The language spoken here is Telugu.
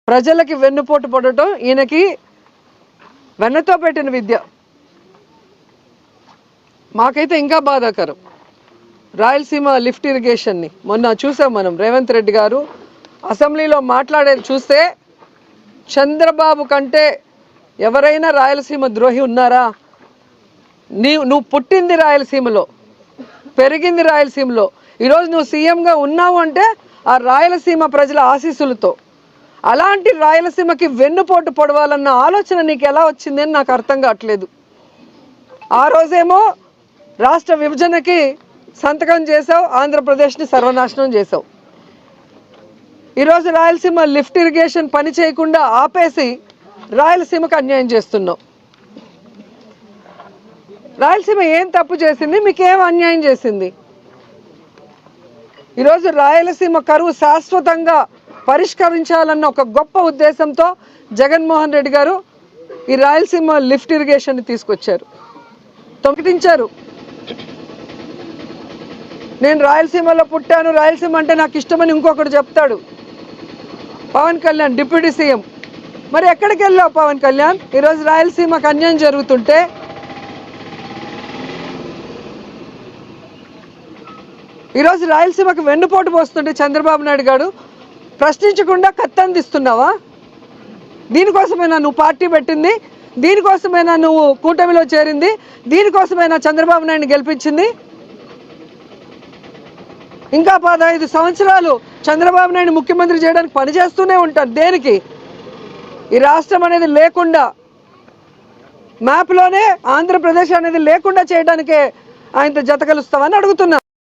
ప్రజలకి వెన్నుపోటు పడటం ఈయనకి వెన్నతో పెట్టిన విద్య. మాకైతే ఇంకా బాధాకరం. రాయలసీమ లిఫ్ట్ ఇరిగేషన్ని మొన్న చూసాం మనం. రేవంత్ రెడ్డి గారు అసెంబ్లీలో మాట్లాడేది చూస్తే చంద్రబాబు కంటే ఎవరైనా రాయలసీమ ద్రోహి ఉన్నారా? నువ్వు పుట్టింది రాయలసీమలో, పెరిగింది రాయలసీమలో, ఈరోజు నువ్వు సీఎంగా ఉన్నావు అంటే ఆ రాయలసీమ ప్రజల ఆశీస్సులతో. అలాంటి రాయలసీమకి వెన్నుపోటు పొడవాలన్న ఆలోచన నీకు ఎలా వచ్చింది అని నాకు అర్థం కావట్లేదు. ఆ రోజేమో రాష్ట్ర విభజనకి సంతకం చేసావు, ఆంధ్రప్రదేశ్ని సర్వనాశనం చేసావు. ఈరోజు రాయలసీమ లిఫ్ట్ ఇరిగేషన్ పని చేయకుండా ఆపేసి రాయలసీమకు అన్యాయం చేస్తున్నావు. రాయలసీమ ఏం తప్పు చేసింది? మీకేం అన్యాయం చేసింది? ఈరోజు రాయలసీమ కరువు శాశ్వతంగా పరిష్కరించాలన్న ఒక గొప్ప ఉద్దేశంతో జగన్మోహన్ రెడ్డి గారు ఈ రాయలసీమ లిఫ్ట్ ఇరిగేషన్ తీసుకొచ్చారు, తొంగిటించారు. నేను రాయలసీమలో పుట్టాను, రాయలసీమ అంటే నాకు ఇష్టమని ఇంకొకటి చెప్తాడు పవన్ కళ్యాణ్, డిప్యూటీ సీఎం. మరి ఎక్కడికి వెళ్ళావు పవన్ కళ్యాణ్? ఈరోజు రాయలసీమకు అన్యాయం జరుగుతుంటే, ఈరోజు రాయలసీమకు వెన్నుపోటు పోస్తుంటే చంద్రబాబు నాయుడు గారు ప్రశ్నించకుండా కత్తందిస్తున్నావా? దీనికోసమైనా నువ్వు పార్టీ పెట్టింది? దీనికోసమైనా నువ్వు కూటమిలో చేరింది? దీనికోసమైనా చంద్రబాబు నాయుడిని గెలిపించింది? ఇంకా 15 సంవత్సరాలు చంద్రబాబు నాయుడు ముఖ్యమంత్రి చేయడానికి పనిచేస్తూనే ఉంటారు. దేనికి? ఈ రాష్ట్రం అనేది లేకుండా, మ్యాప్లోనే ఆంధ్రప్రదేశ్ అనేది లేకుండా చేయడానికే ఆయనతో జత కలుస్తామని అడుగుతున్నా.